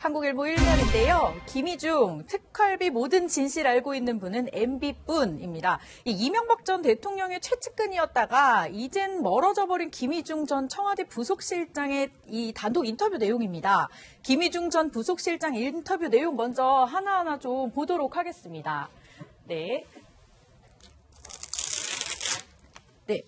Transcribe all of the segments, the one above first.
한국일보 1면인데요. 김희중, 특활비 모든 진실 알고 있는 분은 MB뿐입니다. 이명박 전 대통령의 최측근이었다가 이젠 멀어져 버린 김희중 전 청와대 부속실장의 이 단독 인터뷰 내용입니다. 김희중 전 부속실장 인터뷰 내용 먼저 하나하나 좀 보도록 하겠습니다. 네.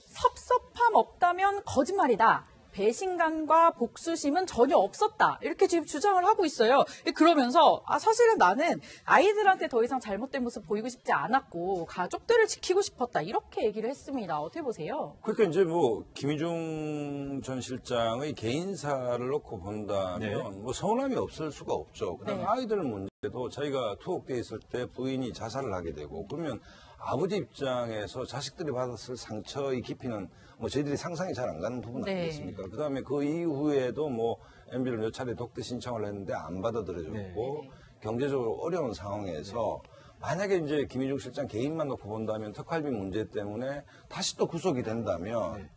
섭섭함 없다면 거짓말이다. 배신감과 복수심은 전혀 없었다. 이렇게 지금 주장을 하고 있어요. 그러면서 사실은 나는 아이들한테 더 이상 잘못된 모습 보이고 싶지 않았고 가족들을 지키고 싶었다. 이렇게 얘기를 했습니다. 어떻게 보세요? 그러니까 이제 뭐 김희중 전 실장의 개인사를 놓고 본다면 네. 뭐 서운함이 없을 수가 없죠. 그다음에 네. 아이들 문제도 자기가 투옥돼 있을 때 부인이 자살을 하게 되고 그러면 아버지 입장에서 자식들이 받았을 상처의 깊이는 뭐 저희들이 상상이 잘 안 가는 부분 네. 아니겠습니까? 그다음에 그 이후에도 뭐 MB를 몇 차례 독대 신청을 했는데 안 받아들여줬고 네. 경제적으로 어려운 상황에서 만약에 이제 김희중 실장 개인만 놓고 본다면 특활비 문제 때문에 다시 또 구속이 된다면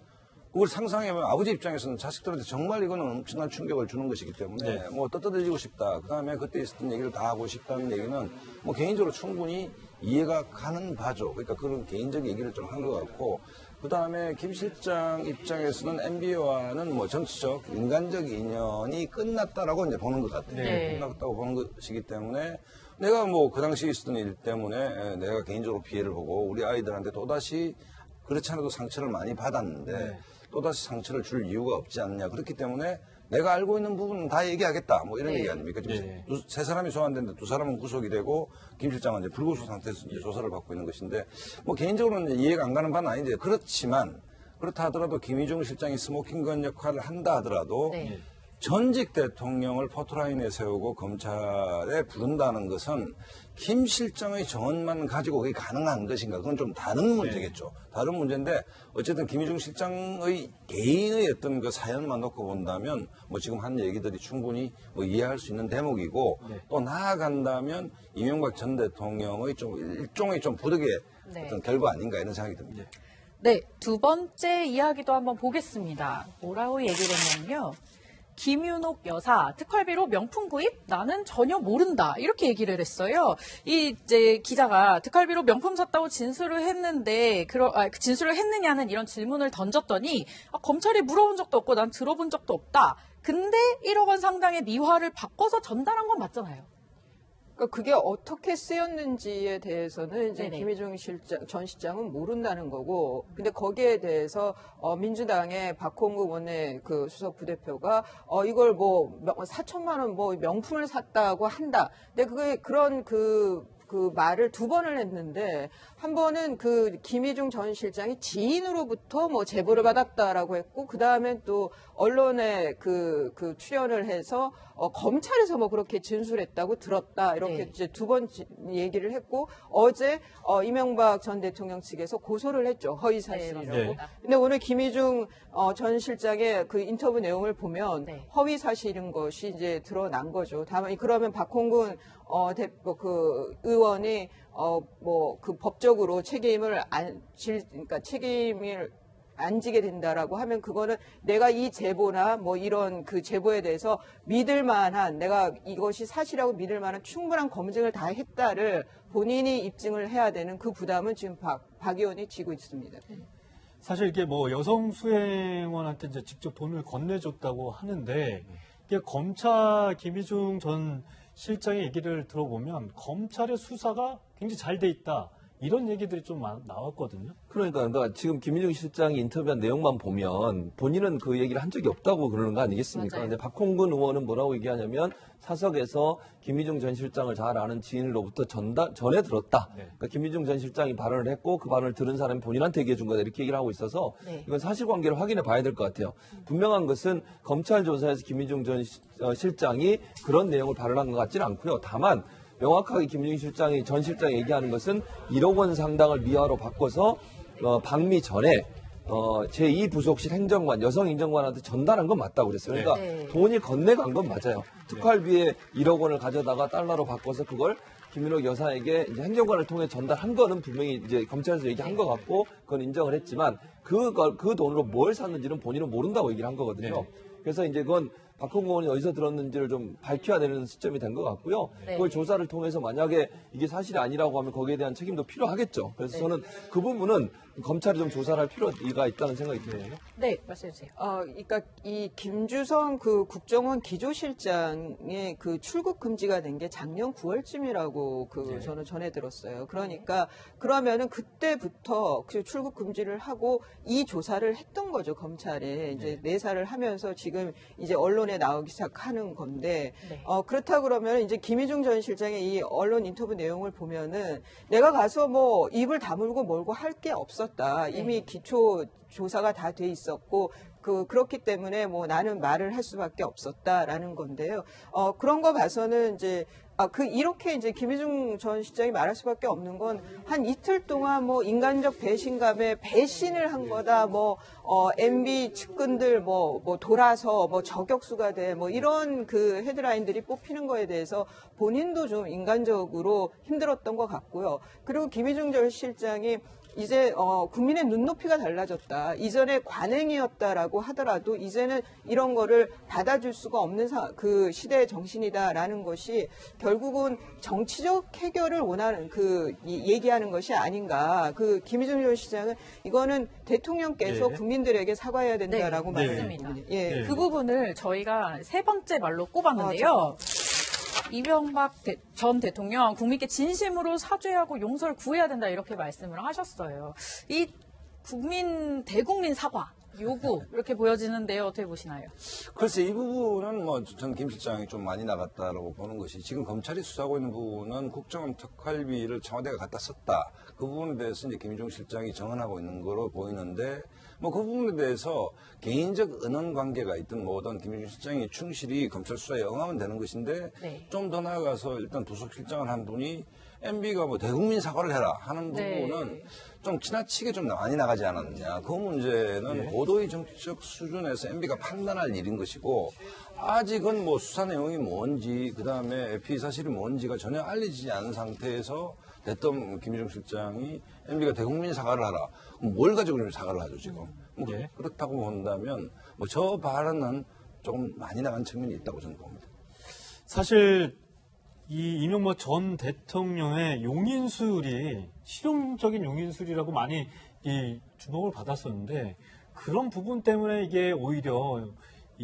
그걸 상상해보면 아버지 입장에서는 자식들한테 정말 이거는 엄청난 충격을 주는 것이기 때문에 뭐 떳떳해지고 싶다. 그다음에 그때 있었던 얘기를 다 하고 싶다는 얘기는 뭐 개인적으로 충분히 이해가 가는 바죠. 그러니까 그런 개인적 얘기를 좀 한 것 같고 그다음에 김 실장 입장에서는 MB와는 뭐 정치적 인간적 인연이 끝났다라고 이제 보는 것 같아요. 네. 끝났다고 보는 것이기 때문에 내가 뭐 그 당시 있었던 일 때문에 내가 개인적으로 피해를 보고 우리 아이들한테 또다시 그렇지 않아도 상처를 많이 받았는데 또다시 상처를 줄 이유가 없지 않냐. 그렇기 때문에 내가 알고 있는 부분은 다 얘기하겠다. 뭐 이런 얘기 아닙니까? 지금 세 사람이 소환됐는데 두 사람은 구속이 되고 김 실장은 이제 불구속 상태에서 이제 조사를 받고 있는 것인데 뭐 개인적으로는 이제 이해가 안 가는 바는 아닌데 그렇지만 그렇다 하더라도 김희중 실장이 스모킹건 역할을 한다 하더라도 네. 전직 대통령을 포토라인에 세우고 검찰에 부른다는 것은 김 실장의 정언만 가지고 그게 가능한 것인가? 그건 좀 다른 문제겠죠. 다른 문제인데 어쨌든 김희중 실장의 개인의 어떤 그 사연만 놓고 본다면 뭐 지금 한 얘기들이 충분히 뭐 이해할 수 있는 대목이고 또 나아간다면 이명박 전 대통령의 좀 일종의 좀 부득이의 네. 어떤 결과 아닌가 이런 생각이 듭니다. 네, 두 번째 이야기도 한번 보겠습니다. 뭐라고 얘기를 했냐면요. 김윤옥 여사 특활비로 명품 구입? 나는 전혀 모른다. 이렇게 얘기를 했어요. 이제 기자가 특활비로 명품 샀다고 진술을 했는데 진술을 했느냐는 이런 질문을 던졌더니 검찰이 물어본 적도 없고 난 들어본 적도 없다. 근데 1억 원 상당의 미화를 바꿔서 전달한 건 맞잖아요. 그러니까 그게 어떻게 쓰였는지에 대해서는 이제 네네. 김희중 전 실장은 모른다는 거고, 근데 거기에 대해서 민주당의 박홍구 원내 그 수석 부대표가 이걸 뭐 4천만 원 뭐 명품을 샀다고 한다. 근데 그게 그런 그 말을 두 번을 했는데 한 번은 그 김희중 전 실장이 지인으로부터 뭐 제보를 받았다라고 했고 그 다음에 또 언론에 그 출연을 해서 검찰에서 뭐 그렇게 진술했다고 들었다 이렇게 네. 이제 두 번 얘기를 했고 어제 이명박 전 대통령 측에서 고소를 했죠. 허위 사실이라고. 네. 근데 오늘 김희중 전 실장의 그 인터뷰 내용을 보면 네. 허위 사실인 것이 이제 드러난 거죠. 다만 그러면 박홍근 의원이 뭐 그 법적으로 책임을 그러니까 책임을 안 지게 된다라고 하면 그거는 내가 이 제보나 뭐 이런 그 제보에 대해서 믿을 만한 내가 이것이 사실이라고 믿을 만한 충분한 검증을 다 했다를 본인이 입증을 해야 되는 그 부담은 지금 박 의원이 지고 있습니다. 사실 이게 뭐 여성 수행원한테 이제 직접 돈을 건네줬다고 하는데 이게 검찰 김희중 전 실장의 얘기를 들어보면 검찰의 수사가 굉장히 잘 돼 있다. 이런 얘기들이 좀 나왔거든요. 그러니까 지금 김희중 실장이 인터뷰한 내용만 보면 본인은 그 얘기를 한 적이 없다고 그러는 거 아니겠습니까? 맞아요. 근데 박홍근 의원은 뭐라고 얘기하냐면 사석에서 김희중 전 실장을 잘 아는 지인으로부터 전해 들었다. 네. 그러니까 김희중 전 실장이 발언을 했고 그 발언을 들은 사람이 본인한테 얘기해 준 거다 이렇게 얘기를 하고 있어서 네. 이건 사실관계를 확인해 봐야 될 것 같아요. 분명한 것은 검찰 조사에서 김희중 전 실장이 그런 내용을 발언한 것 같지는 않고요. 다만 명확하게 김희중 전 실장이 얘기하는 것은 1억 원 상당을 미화로 바꿔서 방미 전에 제2부속실 행정관, 여성 행정관한테 전달한 건 맞다고 그랬어요. 그러니까 네. 돈이 건네간 건 맞아요. 특활비에 1억 원을 가져다가 달러로 바꿔서 그걸 김윤옥 여사에게 이제 행정관을 통해 전달한 거는 분명히 이제 검찰에서 얘기한 것 같고 그건 인정을 했지만 그 돈으로 뭘 샀는지는 본인은 모른다고 얘기를 한 거거든요. 그래서 이제 그건 박홍구 의원이 어디서 들었는지를 좀 밝혀야 되는 시점이 된 것 같고요. 네. 그걸 조사를 통해서 만약에 이게 사실이 아니라고 하면 거기에 대한 책임도 필요하겠죠. 그래서 저는 그 부분은 검찰이 좀 조사를 할 필요가 있다는 생각이 듭니다. 네, 말씀해주세요. 그러니까 이 김주성 그 국정원 기조실장의 그 출국 금지가 된 게 작년 9월쯤이라고 저는 전해 들었어요. 그러니까 그러면은 그때부터 그 출국 금지를 하고 이 조사를 했던 거죠, 검찰에. 이제 내사를 하면서 지금 이제 언론에 나오기 시작하는 건데, 네. 그렇다 그러면 이제 김희중 전 실장의 이 언론 인터뷰 내용을 보면은 내가 가서 뭐 입을 다물고 몰고 할 게 없었다. 이미 기초 조사가 다 돼 있었고, 그렇기 때문에 뭐 나는 말을 할 수밖에 없었다라는 건데요. 그런 거 봐서는 이제 이렇게 이제 김희중 전 실장이 말할 수밖에 없는 건 한 이틀 동안 뭐 인간적 배신감에 배신을 한 거다. MB 측근들 돌아서 저격수가 돼. 이런 그 헤드라인들이 뽑히는 거에 대해서 본인도 좀 인간적으로 힘들었던 것 같고요. 그리고 김희중 전 실장이 이제 국민의 눈높이가 달라졌다. 이전에 관행이었다라고 하더라도 이제는 이런 거를 받아줄 수가 없는 그 시대의 정신이다라는 것이 결국은 정치적 해결을 원하는 얘기하는 것이 아닌가. 김희중 전 시장은 이거는 대통령께서 국민들에게 사과해야 된다라고 네, 말씀드립니다. 맞습니다. 예. 그 부분을 저희가 세 번째 말로 꼽았는데요. 이명박 전 대통령 국민께 진심으로 사죄하고 용서를 구해야 된다 이렇게 말씀을 하셨어요. 이 대국민 사과 요구 이렇게 보여지는데요. 어떻게 보시나요? 글쎄 이 부분은 전 김 실장이 좀 많이 나갔다라고 보는 것이 지금 검찰이 수사하고 있는 부분은 국정원 특활비를 청와대가 갖다 썼다. 그 부분에 대해서 이제 김희중 실장이 정언하고 있는 거로 보이는데 그 부분에 대해서 개인적 은원 관계가 있든 뭐든 김희중 실장이 충실히 검찰 수사에 응하면 되는 것인데 네. 좀 더 나아가서 일단 부속실장을 한 분이 MB가 대국민 사과를 해라 하는 부분은 네. 좀 지나치게 좀 많이 나가지 않았느냐. 그 문제는 고도의 정치적 수준에서 MB가 판단할 일인 것이고 아직은 수사 내용이 뭔지 그다음에 피의 사실이 뭔지가 전혀 알려지지 않은 상태에서 됐던 김희중 실장이 MB가 대국민 사과를 하라. 뭘 가지고 좀 사과를 하죠 지금. 그렇다고 본다면 저 발언은 조금 많이 나간 측면이 있다고 저는 봅니다. 사실 이 이명박 전 대통령의 용인술이 실용적인 용인술이라고 많이 주목을 받았었는데 그런 부분 때문에 이게 오히려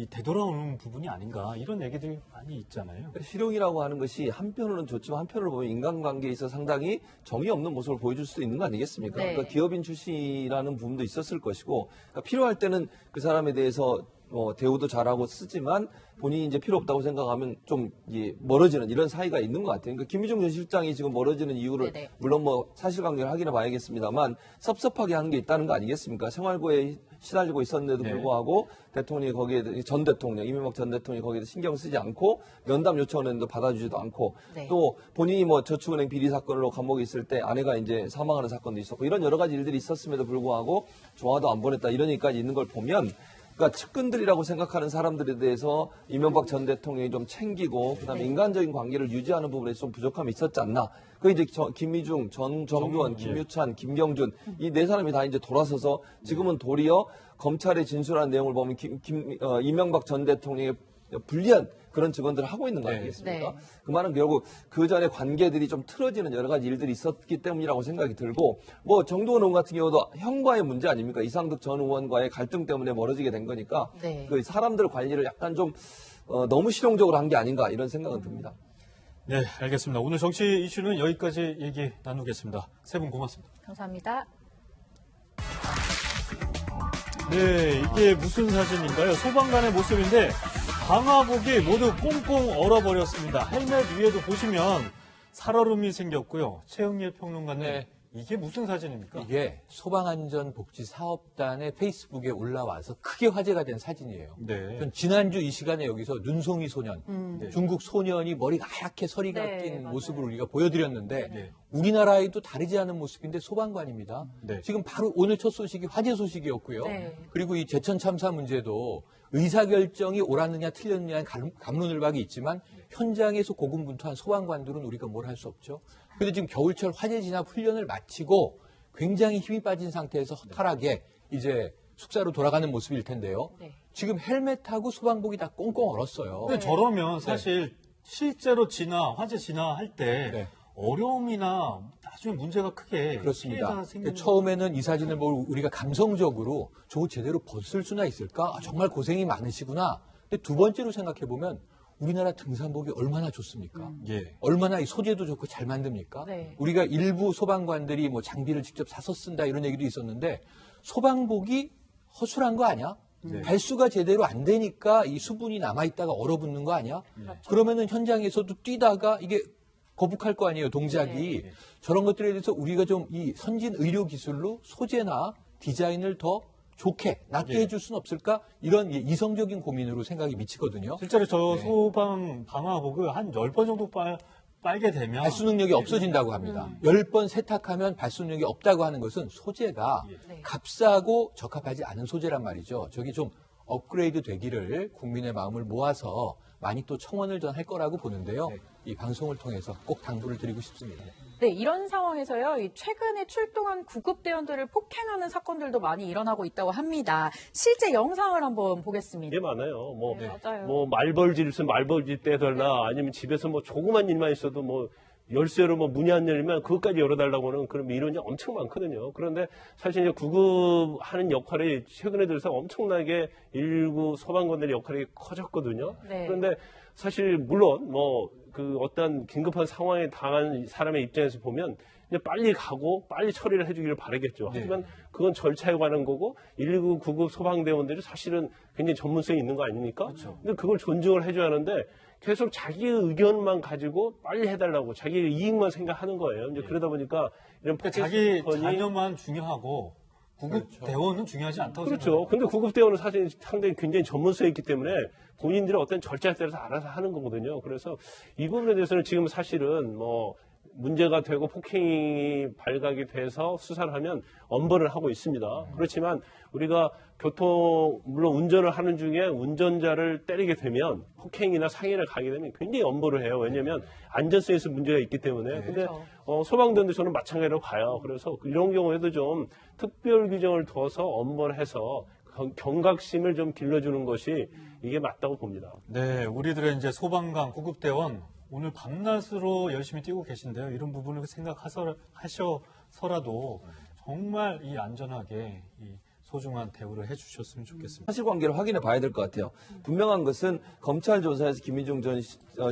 되돌아오는 부분이 아닌가 이런 얘기들이 많이 있잖아요. 실용이라고 하는 것이 한편으로는 좋지만 한편으로 보면 인간관계에 있어 상당히 정이 없는 모습을 보여줄 수도 있는 거 아니겠습니까? 네. 그러니까 기업인 출신이라는 부분도 있었을 것이고 그러니까 필요할 때는 그 사람에 대해서 대우도 잘하고 쓰지만 본인이 이제 필요 없다고 생각하면 좀 멀어지는 이런 사이가 있는 것 같아요. 그러니까 김희중 전 실장이 지금 멀어지는 이유를 네네. 물론 사실관계를 확인해 봐야겠습니다만 섭섭하게 하는 게 있다는 거 아니겠습니까? 생활고에 시달리고 있었는데도 불구하고 대통령이 거기에 전 대통령 이명박 전 대통령이 거기에 신경 쓰지 않고 면담 요청을 했는데 받아주지도 않고 네. 또 본인이 저축은행 비리 사건으로 감옥에 있을 때 아내가 이제 사망하는 사건도 있었고 이런 여러 가지 일들이 있었음에도 불구하고 전화도 안 보냈다 이런 얘기까지 있는 걸 보면 그러니까 측근들이라고 생각하는 사람들에 대해서 이명박 전 대통령이 좀 챙기고 그다음에 인간적인 관계를 유지하는 부분에서 좀 부족함이 있었지 않나. 그 이제 김희중, 정두원, 김유찬, 김경준 이 네 사람이 다 이제 돌아서서 지금은 도리어 검찰의 진술한 내용을 보면 이명박 전 대통령의 불리한 그런 증언들을 하고 있는 거 아니겠습니까? 네. 그 말은 결국 그 전에 관계들이 좀 틀어지는 여러 가지 일들이 있었기 때문이라고 생각이 들고 정두원 의원 같은 경우도 형과의 문제 아닙니까? 이상득 전 의원과의 갈등 때문에 멀어지게 된 거니까 네. 그 사람들 관리를 약간 좀 너무 실용적으로 한 게 아닌가 이런 생각은 듭니다. 네, 알겠습니다. 오늘 정치 이슈는 여기까지 얘기 나누겠습니다. 세 분 고맙습니다. 감사합니다. 네, 이게 무슨 사진인가요? 소방관의 모습인데 방화복이 모두 꽁꽁 얼어버렸습니다. 헬멧 위에도 보시면 살얼음이 생겼고요. 최영일 평론가님, 네. 이게 무슨 사진입니까? 이게 소방안전복지사업단의 페이스북에 올라와서 크게 화제가 된 사진이에요. 네. 전 지난주 이 시간에 여기서 눈송이 소년, 중국 소년이 머리가 하얗게 서리가 네, 낀 맞아요. 모습을 우리가 보여드렸는데 네. 우리나라에도 다르지 않은 모습인데 소방관입니다. 네. 지금 바로 오늘 첫 소식이 화재 소식이었고요. 네. 그리고 이 제천 참사 문제도 의사결정이 옳았느냐 틀렸느냐는 갑론을박이 있지만 현장에서 고군분투한 소방관들은 우리가 뭘 할 수 없죠. 그런데 지금 겨울철 화재 진압 훈련을 마치고 굉장히 힘이 빠진 상태에서 허탈하게 이제 숙사로 돌아가는 모습일 텐데요. 네. 지금 헬멧하고 소방복이 다 꽁꽁 얼었어요. 근데 저러면 사실 실제로 화재 진화할 때 네. 어려움이나 나중에 문제가 크게 그렇습니다. 피해가 생기는 처음에는 이 사진을 보고 우리가 감성적으로 저거 제대로 벗을 수나 있을까? 아, 정말 고생이 많으시구나. 근데 두 번째로 생각해보면 우리나라 등산복이 얼마나 좋습니까? 예. 얼마나 이 소재도 좋고 잘 만듭니까? 네. 우리가 일부 소방관들이 뭐 장비를 직접 사서 쓴다 이런 얘기도 있었는데 소방복이 허술한 거 아니야? 발수가 제대로 안 되니까 이 수분이 남아있다가 얼어붙는 거 아니야? 그러면은 현장에서도 뛰다가 이게 거북할 거 아니에요, 동작이. 저런 것들에 대해서 우리가 좀 이 선진 의료 기술로 소재나 디자인을 더 좋게, 낫게 해줄 수는 없을까? 이런 이성적인 고민으로 생각이 미치거든요. 실제로 저 소방 방화복을 한 10번 정도 빨게 되면 발수 능력이 없어진다고 합니다. 10번 세탁하면 발수 능력이 없다고 하는 것은 소재가 값싸고 적합하지 않은 소재란 말이죠. 저기 좀 업그레이드 되기를 국민의 마음을 모아서 많이 또 청원을 전 할 거라고 보는데요. 이 방송을 통해서 꼭 당부를 드리고 싶습니다. 네, 이런 상황에서요, 이 최근에 출동한 구급대원들을 폭행하는 사건들도 많이 일어나고 있다고 합니다. 실제 영상을 한번 보겠습니다. 게 많아요. 뭐, 네, 맞아요. 뭐 말벌질 있으면 말벌질 떼달라, 아니면 집에서 뭐 조그만 일만 있어도 뭐 열쇠로 뭐 문이 안 열리면 그것까지 열어달라고 하는 그런 민원이 엄청 많거든요. 그런데 사실 이제 구급하는 역할이 최근에 들어서 엄청나게 119 소방관들의 역할이 커졌거든요. 네. 그런데 사실 물론 뭐 그 어떤 긴급한 상황에 당한 사람의 입장에서 보면 이제 빨리 가고 빨리 처리를 해주기를 바라겠죠. 하지만 그건 절차에 관한 거고 119 구급 소방대원들이 사실은 굉장히 전문성이 있는 거 아닙니까? 근데 그걸 존중을 해줘야 하는데 계속 자기 의견만 가지고 빨리 해달라고 자기 이익만 생각하는 거예요. 이제 그러다 보니까 이런 그러니까 자기 포켓 자녀만 중요하고 구급대원은 중요하지 않다고 그렇죠. 생각해요. 근데 구급대원은 사실 상당히 굉장히 전문성이 있기 때문에 본인들의 어떤 절차에 따라서 알아서 하는 거거든요. 그래서 이 부분에 대해서는 지금 사실은 뭐 문제가 되고 폭행이 발각이 돼서 수사를 하면 엄벌을 하고 있습니다. 그렇지만 우리가 물론 운전을 하는 중에 운전자를 때리게 되면 폭행이나 상해를 가게 되면 굉장히 엄벌을 해요. 왜냐하면 안전성에서 문제가 있기 때문에. 근데 소방대원도 저는 마찬가지로 봐요. 그래서 이런 경우에도 좀 특별 규정을 둬서 엄벌해서 경각심을 좀 길러주는 것이 이게 맞다고 봅니다. 네, 우리들의 이제 소방관, 구급대원 오늘 밤낮으로 열심히 뛰고 계신데요. 이런 부분을 생각하셔서라도 정말 이 안전하게 이 소중한 대우를 해주셨으면 좋겠습니다. 사실관계를 확인해 봐야 될 것 같아요. 분명한 것은 검찰 조사에서 김민중 전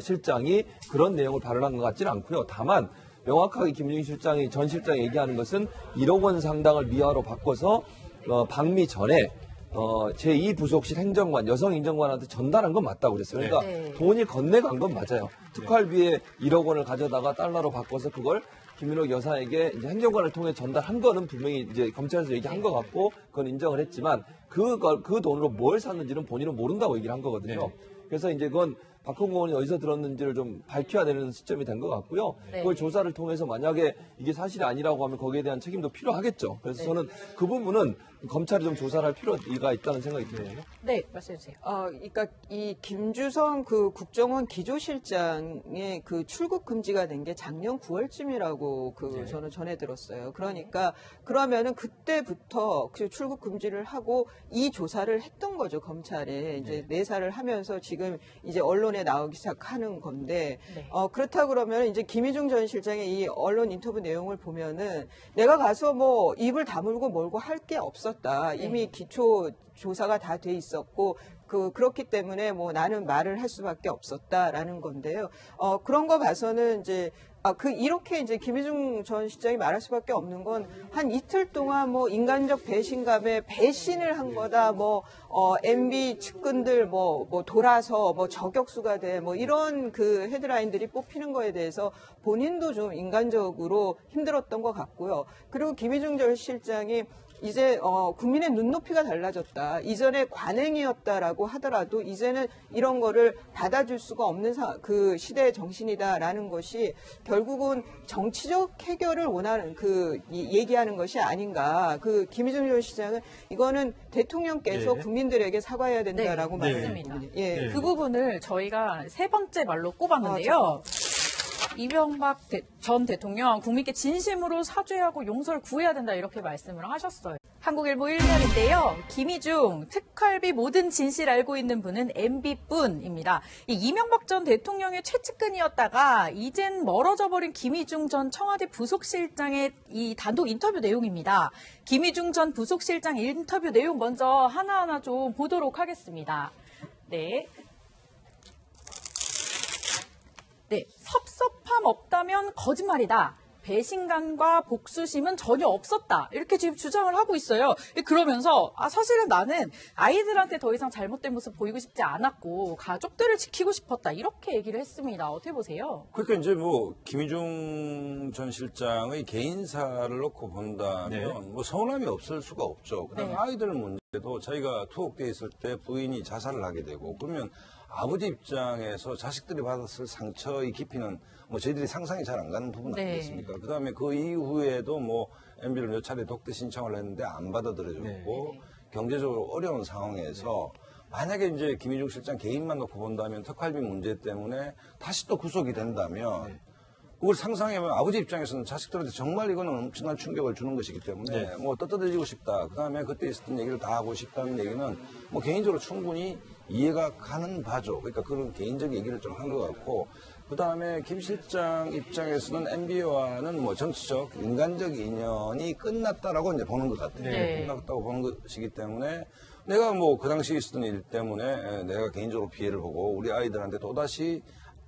실장이 그런 내용을 발언한 것 같지는 않고요. 다만 명확하게 김민중 전 실장이 얘기하는 것은 1억 원 상당을 미화로 바꿔서 방미 전에 제2부속실 행정관, 여성 행정관한테 전달한 건 맞다고 그랬어요. 그러니까 네. 돈이 건네간 건 맞아요. 특활비에 1억 원을 가져다가 달러로 바꿔서 그걸 김민옥 여사에게 이제 행정관을 통해 전달한 거는 분명히 이제 검찰에서 얘기한 것 같고 그건 인정을 했지만 그 돈으로 뭘 샀는지는 본인은 모른다고 얘기를 한 거거든요. 그래서 이제 그건 박홍근 의원이 어디서 들었는지를 좀 밝혀야 되는 시점이 된 것 같고요. 네. 그걸 조사를 통해서 만약에 이게 사실이 아니라고 하면 거기에 대한 책임도 필요하겠죠. 그래서 저는 그 부분은 검찰이 좀 조사를 할 필요가 있다는 생각이 듭니다. 네, 말씀해주세요. 그러니까 이 김주성 그 국정원 기조실장의 그 출국 금지가 된 게 작년 9월쯤이라고 저는 전해 들었어요. 그러니까 그러면은 그때부터 그 출국 금지를 하고 이 조사를 했던 거죠, 검찰에. 이제 내사를 하면서 지금 이제 언론에 나오기 시작하는 건데 그렇다 그러면 이제 김희중 전 실장의 이 언론 인터뷰 내용을 보면은 내가 가서 뭐 입을 다물고 몰고 할 게 없었다. 이미 기초 조사가 다 돼 있었고 그렇기 때문에 뭐 나는 말을 할 수밖에 없었다라는 건데요. 그런 거 봐서는 이제 이렇게 이제 김희중 전 실장이 말할 수밖에 없는 건 한 이틀 동안 뭐 인간적 배신감에 배신을 한 거다. MB 측근들 돌아서 저격수가 돼 이런 그 헤드라인들이 뽑히는 거에 대해서 본인도 좀 인간적으로 힘들었던 것 같고요. 그리고 김희중 전 실장이 이제 국민의 눈높이가 달라졌다. 이전에 관행이었다라고 하더라도 이제는 이런 거를 받아줄 수가 없는 그 시대의 정신이다라는 것이 결국은 정치적 해결을 원하는 얘기하는 것이 아닌가. 김희중 전 시장은 이거는 대통령께서 국민들에게 사과해야 된다라고 말씀드립니다. 예. 그 부분을 저희가 세 번째 말로 꼽았는데요. 이명박 전 대통령 국민께 진심으로 사죄하고 용서를 구해야 된다 이렇게 말씀을 하셨어요. 한국일보 1면인데요. 김희중, 특활비 모든 진실 알고 있는 분은 MB뿐입니다. 이 이명박 전 대통령의 최측근이었다가 이젠 멀어져 버린 김희중 전 청와대 부속실장의 이 단독 인터뷰 내용입니다. 김희중 전 부속실장 인터뷰 내용 먼저 하나하나 좀 보도록 하겠습니다. 네. 네, 섭섭함 없다면 거짓말이다. 배신감과 복수심은 전혀 없었다. 이렇게 지금 주장을 하고 있어요. 그러면서 사실은 나는 아이들한테 더 이상 잘못된 모습 보이고 싶지 않았고 가족들을 지키고 싶었다. 이렇게 얘기를 했습니다. 어떻게 보세요? 그러니까 이제 뭐 김희중 전 실장의 개인사를 놓고 본다면 네. 뭐 서운함이 없을 수가 없죠. 그다음에 네. 아이들 문제도 자기가 투옥돼 있을 때 부인이 자살을 하게 되고 그러면 아버지 입장에서 자식들이 받았을 상처의 깊이는 뭐 저희들이 상상이 잘 안 가는 부분 네. 아니겠습니까? 그다음에 그 이후에도 뭐 MB를 몇 차례 독대 신청을 했는데 안 받아들여졌고 네. 경제적으로 어려운 상황에서 만약에 이제 김희중 실장 개인만 놓고 본다면 특활비 문제 때문에 다시 또 구속이 된다면 그걸 상상해보면 아버지 입장에서는 자식들한테 정말 이거는 엄청난 충격을 주는 것이기 때문에 뭐 떳떳해지고 싶다. 그다음에 그때 있었던 얘기를 다 하고 싶다는 얘기는 뭐 개인적으로 충분히 이해가 가는 바죠. 그러니까 그런 개인적 얘기를 좀 한 것 같고 그다음에 김 실장 입장에서는 MB와는 뭐 정치적 인간적 인연이 끝났다라고 이제 보는 것 같아요. 네. 끝났다고 보는 것이기 때문에 내가 뭐 그 당시에 있었던 일 때문에 내가 개인적으로 피해를 보고 우리 아이들한테 또다시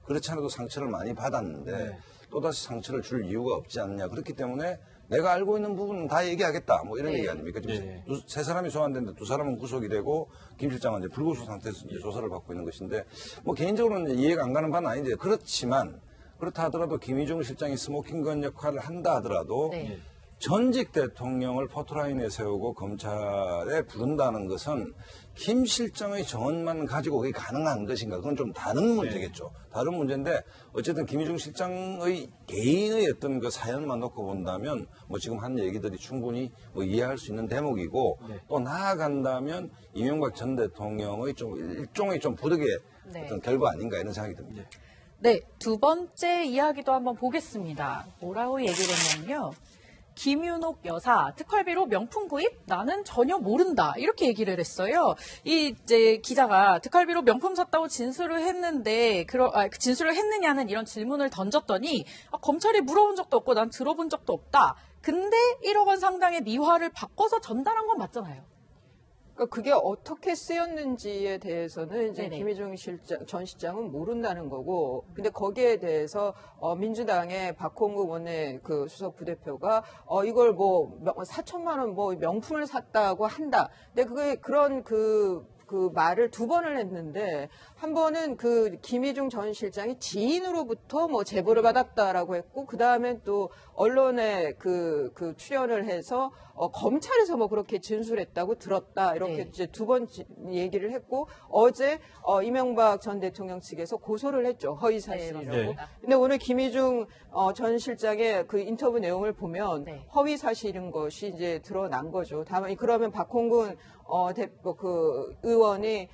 그렇지 않아도 상처를 많이 받았는데 또다시 상처를 줄 이유가 없지 않냐. 그렇기 때문에 내가 알고 있는 부분은 다 얘기하겠다. 뭐 이런 얘기 아닙니까? 지금 세 사람이 소환됐는데 두 사람은 구속이 되고 김 실장은 이제 불구속 상태에서 이제 조사를 받고 있는 것인데 뭐 개인적으로는 이제 이해가 안 가는 바는 아닌데 그렇지만 그렇다 하더라도 김희중 실장이 스모킹건 역할을 한다 하더라도 네. 전직 대통령을 포토라인에 세우고 검찰에 부른다는 것은 김 실장의 정언만 가지고 그게 가능한 것인가? 그건 좀 다른 문제겠죠. 다른 문제인데 어쨌든 김희중 실장의 개인의 어떤 그 사연만 놓고 본다면 뭐 지금 한 얘기들이 충분히 뭐 이해할 수 있는 대목이고 또 나아간다면 이명박 전 대통령의 좀 일종의 좀 부득이의 네. 어떤 결과 아닌가 이런 생각이 듭니다. 네, 두 번째 이야기도 한번 보겠습니다. 뭐라고 얘기를 했냐면요. 김윤옥 여사 특활비로 명품 구입? 나는 전혀 모른다. 이렇게 얘기를 했어요. 이제 기자가 특활비로 명품 샀다고 진술을 했는데 진술을 했느냐는 이런 질문을 던졌더니 검찰이 물어본 적도 없고 난 들어본 적도 없다. 근데 1억 원 상당의 미화를 바꿔서 전달한 건 맞잖아요. 그러니까 그게 어떻게 쓰였는지에 대해서는 이제 네네. 김희중 전 실장은 모른다는 거고, 근데 거기에 대해서 민주당의 박홍구 원내 그 수석 부대표가 이걸 뭐 4천만 원 뭐 명품을 샀다고 한다. 근데 그게 그런 그 말을 두 번을 했는데 한 번은 그 김희중 전 실장이 지인으로부터 뭐 제보를 받았다라고 했고 그 다음에 또 언론에 그 출연을 해서 검찰에서 뭐 그렇게 진술했다고 들었다 이렇게 네. 이제 두 번 얘기를 했고 어제 이명박 전 대통령 측에서 고소를 했죠. 허위 사실이라고. 네. 근데 오늘 김희중 전 실장의 그 인터뷰 내용을 보면 네. 허위 사실인 것이 이제 드러난 거죠. 다만 그러면 박홍근 그 의원이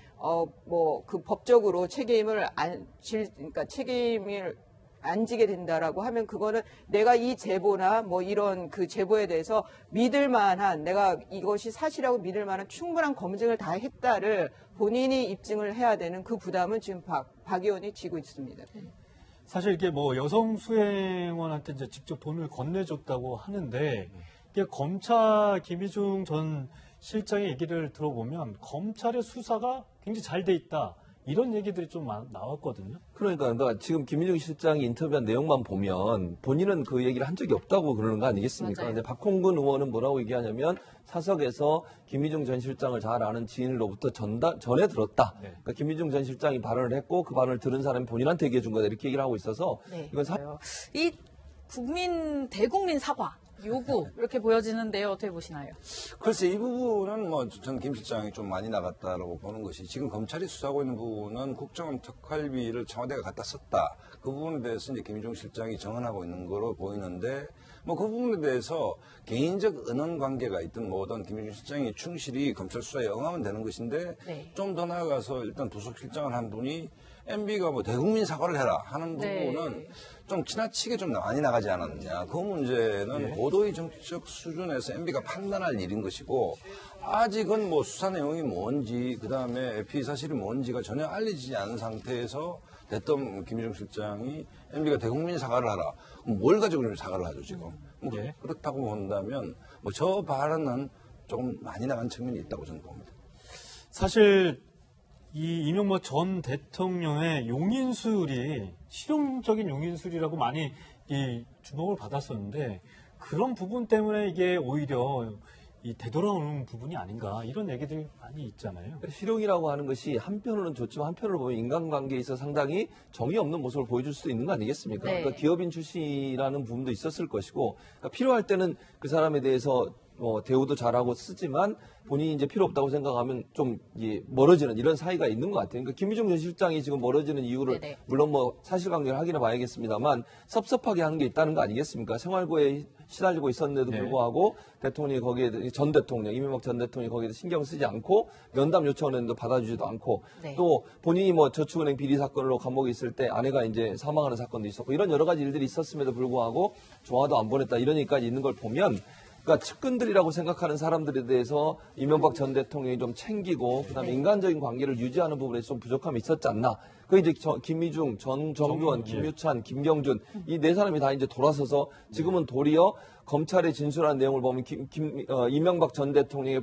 뭐 그 법적으로 그러니까 책임을 안 지게 된다라고 하면 그거는 내가 이 제보나 뭐 이런 그 제보에 대해서 믿을 만한 내가 이것이 사실이라고 믿을 만한 충분한 검증을 다 했다를 본인이 입증을 해야 되는 그 부담은 지금 박 의원이 지고 있습니다. 사실 이게 뭐 여성 수행원한테 이제 직접 돈을 건네줬다고 하는데 이게 검찰 김희중 전 실장의 얘기를 들어보면 검찰의 수사가 굉장히 잘 돼 있다. 이런 얘기들이 좀 나왔거든요. 그러니까 지금 김희중 실장이 인터뷰한 내용만 보면 본인은 그 얘기를 한 적이 없다고 그러는 거 아니겠습니까? 맞아요. 근데 박홍근 의원은 뭐라고 얘기하냐면 사석에서 김희중 전 실장을 잘 아는 지인으로부터 전해 들었다. 네. 그러니까 김희중 전 실장이 발언을 했고 그 발언을 들은 사람이 본인한테 얘기해 준 거다 이렇게 얘기를 하고 있어서 네. 이건 이 대국민 사과 요구 이렇게 보여지는데요. 어떻게 보시나요? 글쎄 이 부분은 뭐 전 김 실장이 좀 많이 나갔다라고 보는 것이 지금 검찰이 수사하고 있는 부분은 국정원 특활비를 청와대가 갖다 썼다. 그 부분에 대해서 이제 김희중 실장이 정언하고 있는 거로 보이는데 뭐 그 부분에 대해서 개인적 은원 관계가 있든 뭐든 김희중 실장이 충실히 검찰 수사에 응하면 되는 것인데 네. 좀 더 나아가서 일단 부속실장을 한 분이 MB가 뭐 대국민 사과를 해라 하는 네. 부분은 좀 지나치게 좀 많이 나가지 않았느냐. 그 문제는 고도의 정치적 수준에서 MB가 판단할 일인 것이고 아직은 뭐 수사 내용이 뭔지 그다음에 FE 사실이 뭔지가 전혀 알려지지 않은 상태에서 됐던 김유중 실장이 MB가 대국민 사과를 하라. 그럼 뭘 가지고 좀 사과를 하죠 지금. 뭐 예. 그렇다고 본다면 뭐 저 발언은 조금 많이 나간 측면이 있다고 저는 봅니다. 사실 이 이명박 전 대통령의 용인술이 실용적인 용인술이라고 많이 이 주목을 받았었는데 그런 부분 때문에 이게 오히려 이 되돌아오는 부분이 아닌가 이런 얘기들이 많이 있잖아요. 실용이라고 하는 것이 한편으로는 좋지만 한편으로 보면 인간관계에 있어 상당히 정이 없는 모습을 보여줄 수도 있는 거 아니겠습니까? 네. 그러니까 기업인 출신이라는 부분도 있었을 것이고 그러니까 필요할 때는 그 사람에 대해서 대우도 잘하고 쓰지만 본인이 이제 필요 없다고 생각하면 좀 멀어지는 이런 사이가 있는 것 같아요. 그러니까 김유중 전 실장이 지금 멀어지는 이유를 네네. 물론 뭐 사실관계를 확인해 봐야겠습니다만 섭섭하게 하는 게 있다는 거 아니겠습니까? 생활고에 시달리고 있었는데도 네. 불구하고 대통령이 거기에 전 대통령 이명박 전 대통령이 거기에 신경 쓰지 않고 면담 요청을 했는데 받아주지도 않고 네. 또 본인이 뭐 저축은행 비리 사건으로 감옥에 있을 때 아내가 이제 사망하는 사건도 있었고 이런 여러 가지 일들이 있었음에도 불구하고 조화도 안 보냈다 이런 얘기까지 있는 걸 보면 그러니까 측근들이라고 생각하는 사람들에 대해서 이명박 전 대통령이 좀 챙기고 그다음에 네. 인간적인 관계를 유지하는 부분에 좀 부족함이 있었지 않나. 그 이제 김미중, 전 정규원, 김유찬, 김경준 이 네 사람이 다 이제 돌아서서 지금은 도리어 검찰의 진술한 내용을 보면 이명박 전 대통령의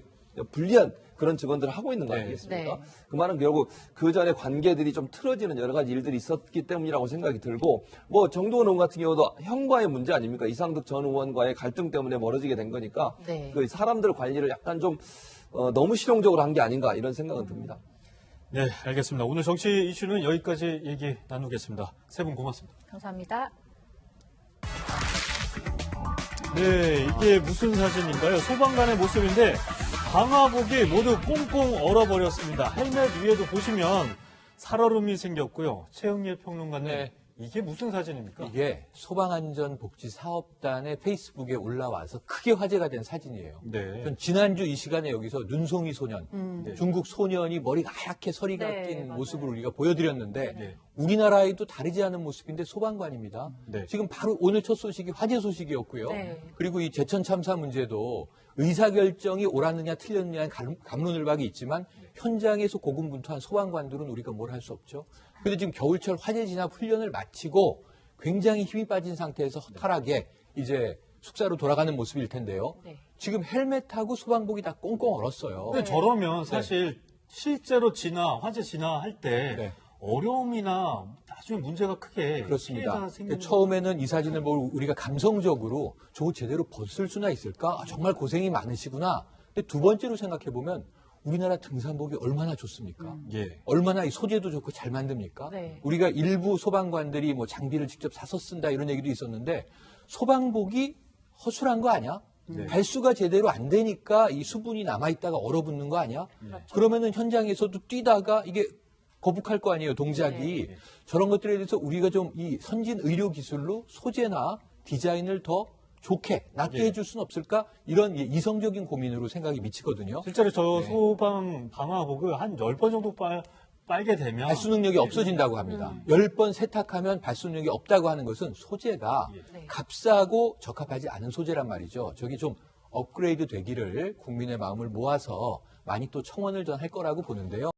불리한 그런 증언들을 하고 있는 거 네. 아니겠습니까? 네. 그 말은 결국 그 전에 관계들이 좀 틀어지는 여러 가지 일들이 있었기 때문이라고 생각이 들고 뭐 정동원 의원 같은 경우도 형과의 문제 아닙니까? 이상득 전 의원과의 갈등 때문에 멀어지게 된 거니까 네. 그 사람들 관리를 약간 좀 너무 실용적으로 한 게 아닌가 이런 생각은 듭니다. 네, 알겠습니다. 오늘 정치 이슈는 여기까지 얘기 나누겠습니다. 세 분 고맙습니다. 감사합니다. 네, 이게 무슨 사진인가요? 소방관의 모습인데 방화복이 모두 꽁꽁 얼어버렸습니다. 헬멧 위에도 보시면 살얼음이 생겼고요. 최영일 평론가님, 네. 이게 무슨 사진입니까? 이게 소방안전복지사업단의 페이스북에 올라와서 크게 화제가 된 사진이에요. 네. 전 지난주 이 시간에 여기서 눈송이 소년, 중국 소년이 머리가 하얗게 서리가 네, 낀 맞아요. 모습을 우리가 보여드렸는데 네. 우리나라에도 다르지 않은 모습인데 소방관입니다. 네. 지금 바로 오늘 첫 소식이 화재 소식이었고요. 네. 그리고 이 제천 참사 문제도 의사결정이 옳았느냐 틀렸느냐는 갑론을박이 있지만 현장에서 고군분투한 소방관들은 우리가 뭘 할 수 없죠. 그런데 지금 겨울철 화재 진압 훈련을 마치고 굉장히 힘이 빠진 상태에서 허탈하게 이제 숙사로 돌아가는 모습일 텐데요. 네. 지금 헬멧하고 소방복이 다 꽁꽁 얼었어요. 근데 저러면 사실 실제로 화재 진화할 때 네. 어려움이나 나중에 문제가 크게 그렇습니다. 피해가 생기는 처음에는 이 사진을 보고 우리가 감성적으로 저거 제대로 벗을 수나 있을까? 아, 정말 고생이 많으시구나. 근데 두 번째로 생각해보면 우리나라 등산복이 얼마나 좋습니까? 예. 얼마나 이 소재도 좋고 잘 만듭니까? 네. 우리가 일부 소방관들이 뭐 장비를 직접 사서 쓴다 이런 얘기도 있었는데 소방복이 허술한 거 아니야? 발수가 제대로 안 되니까 이 수분이 남아있다가 얼어붙는 거 아니야? 그러면은 현장에서도 뛰다가 이게 거북할 거 아니에요, 동작이. 저런 것들에 대해서 우리가 좀 이 선진 의료 기술로 소재나 디자인을 더 좋게, 낫게 해줄 수는 없을까? 이런 이성적인 고민으로 생각이 미치거든요. 실제로 저 소방 방화복을 한 10번 정도 빨게 되면 발수 능력이 없어진다고 합니다. 10번 세탁하면 발수 능력이 없다고 하는 것은 소재가 네. 값싸고 적합하지 않은 소재란 말이죠. 저기 좀 업그레이드 되기를 국민의 마음을 모아서 많이 또 청원을 전 할 거라고 보는데요.